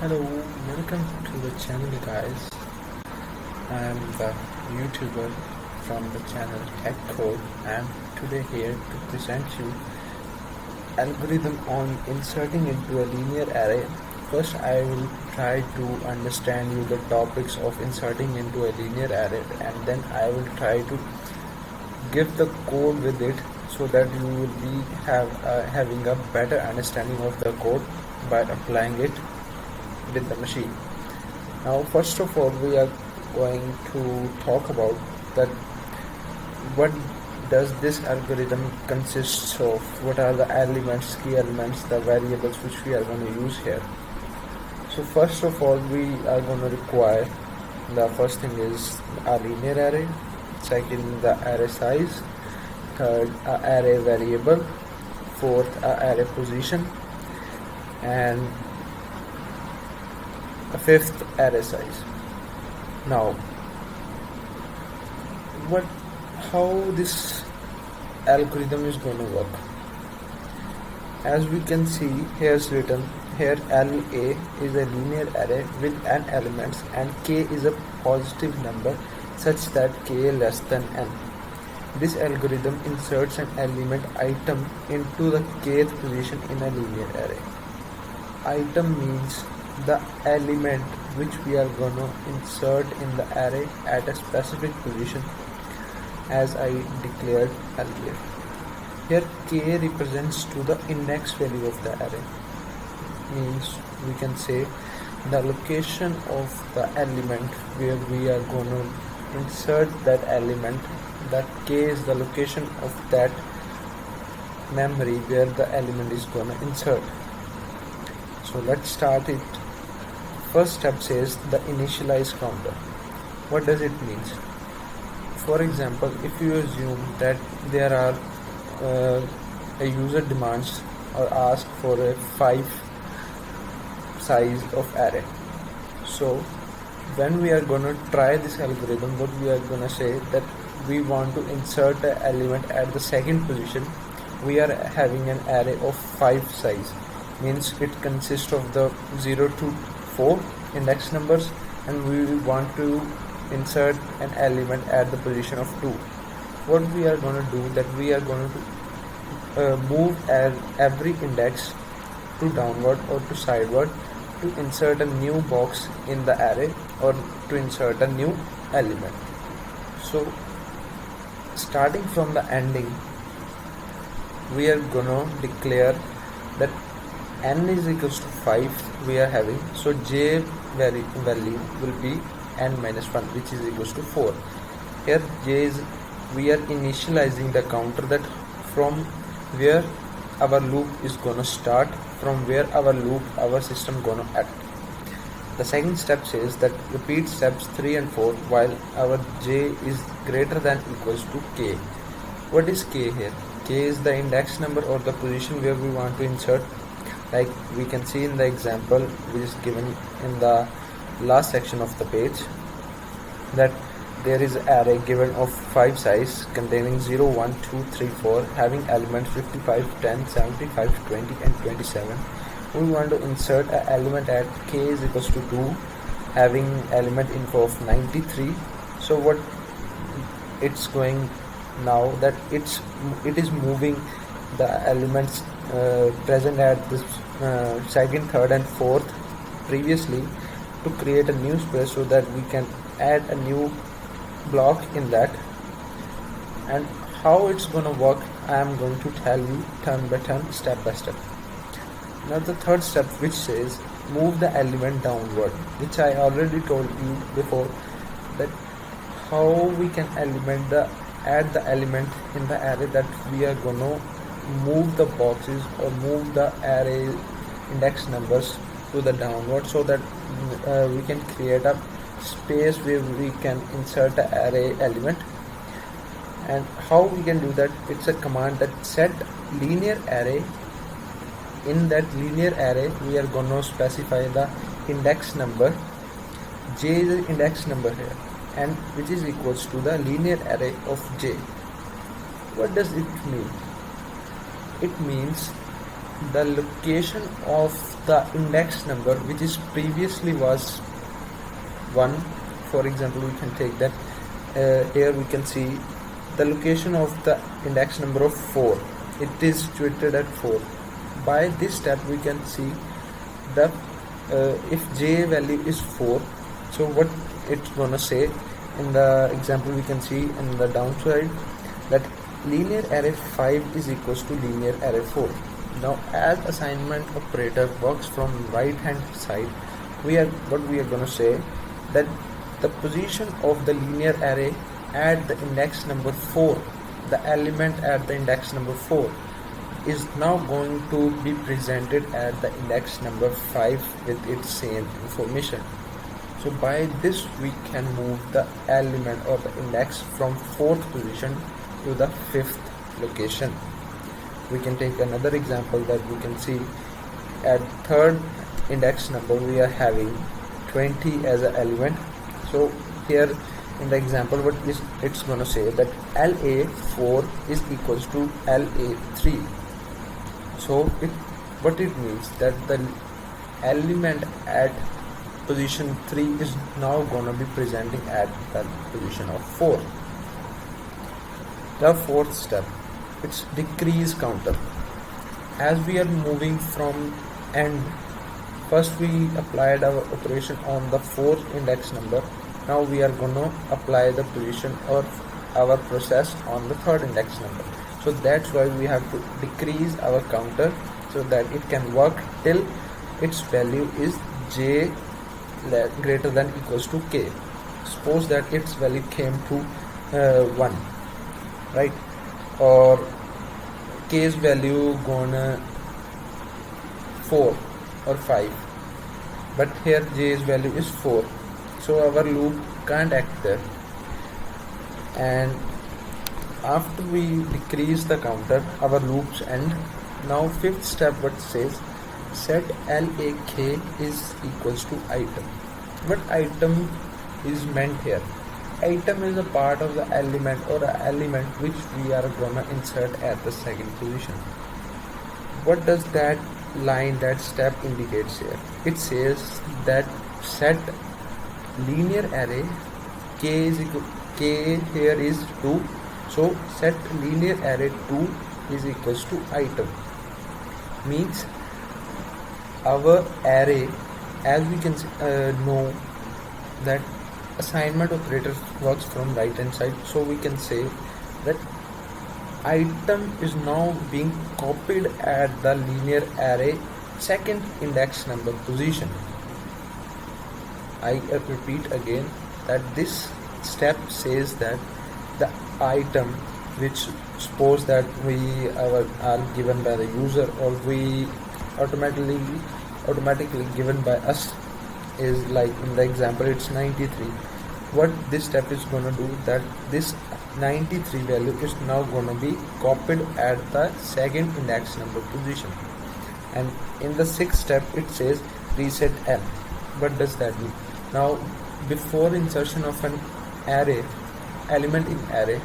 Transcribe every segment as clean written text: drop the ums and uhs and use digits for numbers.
Hello, welcome to the channel guys. I am the YouTuber from the channel Tech Code. I am today here to present you algorithm on inserting into a linear array. First I will try to understand you the topics of inserting into a linear array, and then I will try to give the code with it so that you will be having a better understanding of the code by applying it with the machine. Now first of all we are going to talk about that what does this algorithm consists of, what are the elements, key elements, the variables which we are going to use here. So first of all we are going to require, the first thing is a linear array, second the array size, third a array variable, fourth a array position, and a fifth array size. Now how this algorithm is going to work, as we can see here's written here, LA is a linear array with n elements and k is a positive number such that k less than n. This algorithm inserts an element item into the kth position in a linear array. Item means the element which we are going to insert in the array at a specific position, as I declared earlier. Here k represents to the index value of the array, means we can say the location of the element where we are going to insert that element. That k is the location of that memory where the element is going to insert. So let's start it. First step says the initialize counter. What does it mean? For example, if you assume that there are a user demands or ask for a 5 size of array. So when we are going to try this algorithm, what we are going to say that we want to insert an element at the second position. We are having an array of 5 size, means it consists of the 0 to 4 index numbers, and we want to insert an element at the position of 2. What we are going to do, that we are going to move every index to downward or to sideward to insert a new box in the array or to insert a new element. So starting from the ending, we are going to declare that n is equals to 5 we are having, so j value will be n minus 1, which is equals to 4. Here j is, we are initializing the counter, that from where our loop is going to start, from where our system going to act. The second step says that repeat steps 3 and 4 while our j is greater than equals to k. What is k here? K is the index number or the position where we want to insert. Like we can see in the example which is given in the last section of the page, that there is an array given of 5 size containing 0, 1, 2, 3, 4, having elements 55, 10, 75, 20 and 27. We want to insert an element at k is equals to 2, having element info of 93. So what it's going now, that it is moving the elements present at this second, third and fourth previously to create a new space so that we can add a new block in that. And how it's going to work, I am going to tell you turn by turn, step by step. Now the third step, which says move the element downward, which I already told you before, that how we can add the element in the array, that we are going to move the boxes or move the array index numbers to the downward, so that we can create a space where we can insert the array element. And how we can do that, it's a command that set linear array. In that linear array we are going to specify the index number. J is the index number here, and which is equals to the linear array of j. What does it mean? It means the location of the index number which is previously was 1. For example, we can take that here we can see the location of the index number of 4. It is situated at 4. By this step we can see the if j value is 4, so what it's gonna say in the example we can see in the downside that linear array 5 is equals to linear array 4. Now as assignment operator works from right hand side, we are gonna say that the position of the linear array at the index number 4, the element at the index number 4 is now going to be presented at the index number 5 with its same information. So by this we can move the element or the index from 4th position to the 5th location. We can take another example that we can see at 3rd index number we are having 20 as an element. So here in the example what is it's going to say that LA4 is equals to LA3. So what it means that the element at position 3 is now going to be presenting at the position of 4. The 4th step, it's decrease counter. As we are moving from end, first we applied our operation on the 4th index number. Now we are going to apply the position or our process on the 3rd index number. So that's why we have to decrease our counter so that it can work till its value is j greater than equals to k. Suppose that its value came to 1, right, or k's value gonna 4 or 5, but here j's value is 4, so our loop can't act there. And after we decrease the counter, our loops end. Now 5th step what says set LAK is equals to item. What item is meant here? Item is a part of the element or an element which we are gonna insert at the 2nd position. What does that line, that step indicates here? It says that set linear array k is equal k here is 2. So set linear array 2 is equals to item. Means our array, as we can know that assignment operator works from right hand side, so we can say that item is now being copied at the linear array 2nd index number position. I repeat again that this step says that the item which suppose that we are given by the user or we automatically given by us is like in the example it's 93. What this step is going to do that this 93 value is now going to be copied at the 2nd index number position. And in the 6th step it says reset L. What does that mean? Now before insertion of an array element in array,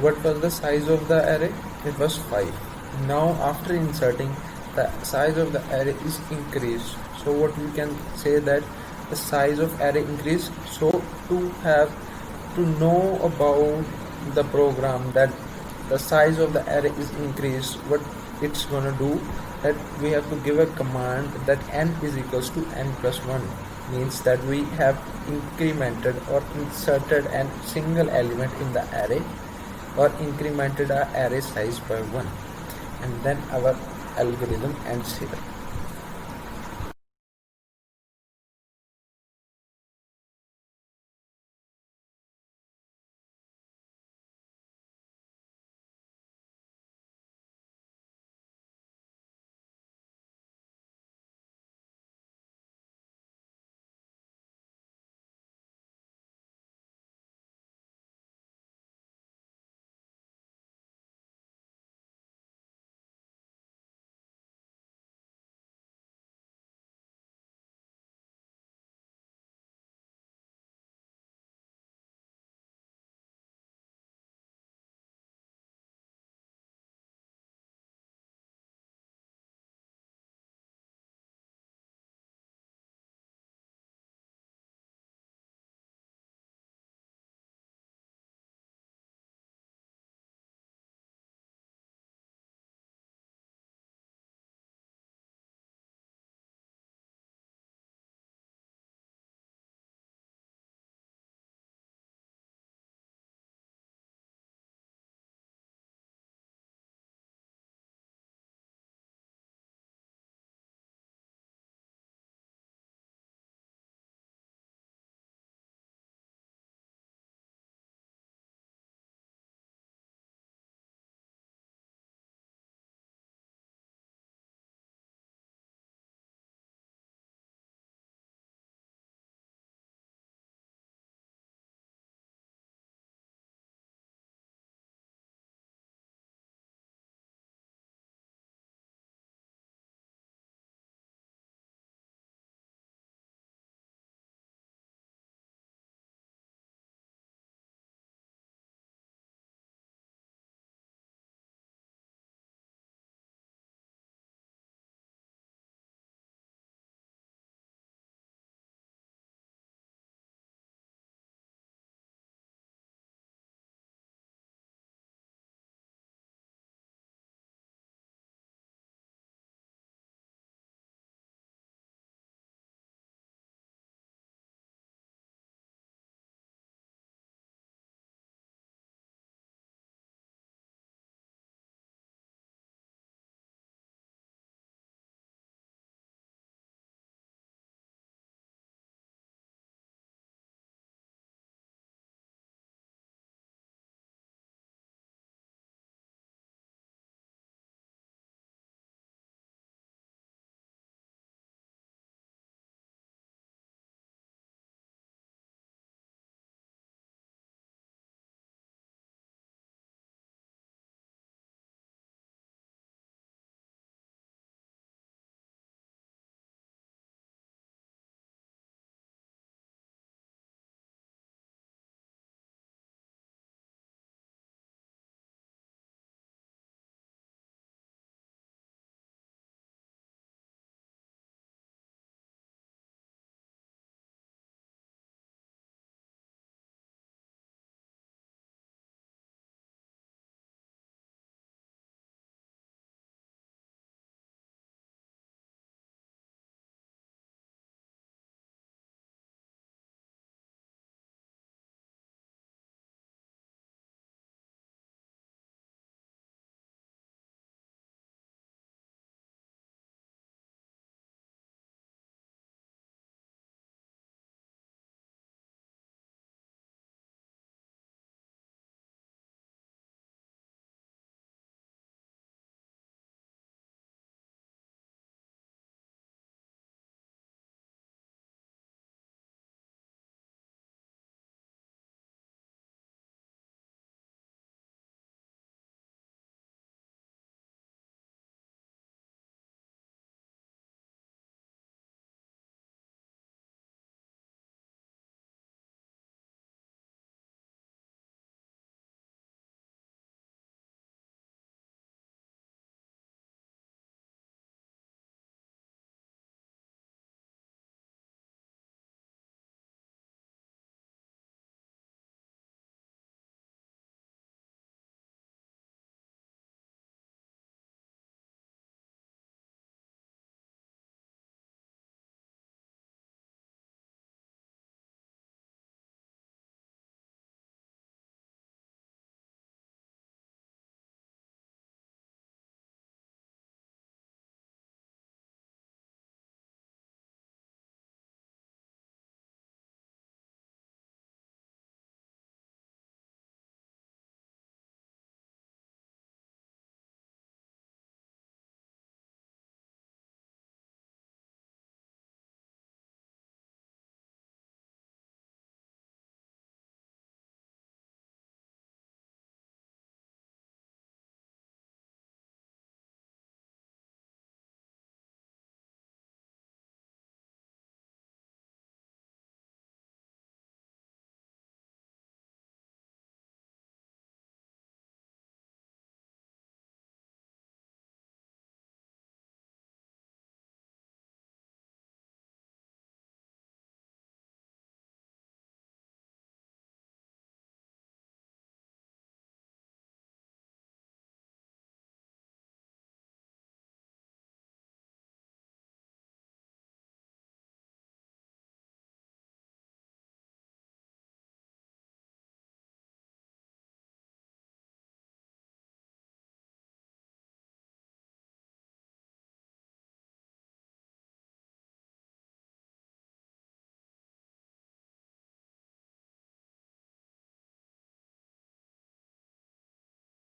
what was the size of the array? It was 5. Now after inserting, the size of the array is increased. So what we can say that the size of array increased. So to know about the program that the size of the array is increased, what it's gonna do that we have to give a command that n is equals to n plus 1. Means that we have incremented or inserted a single element in the array or incremented our array size by 1, and then our algorithm ends here.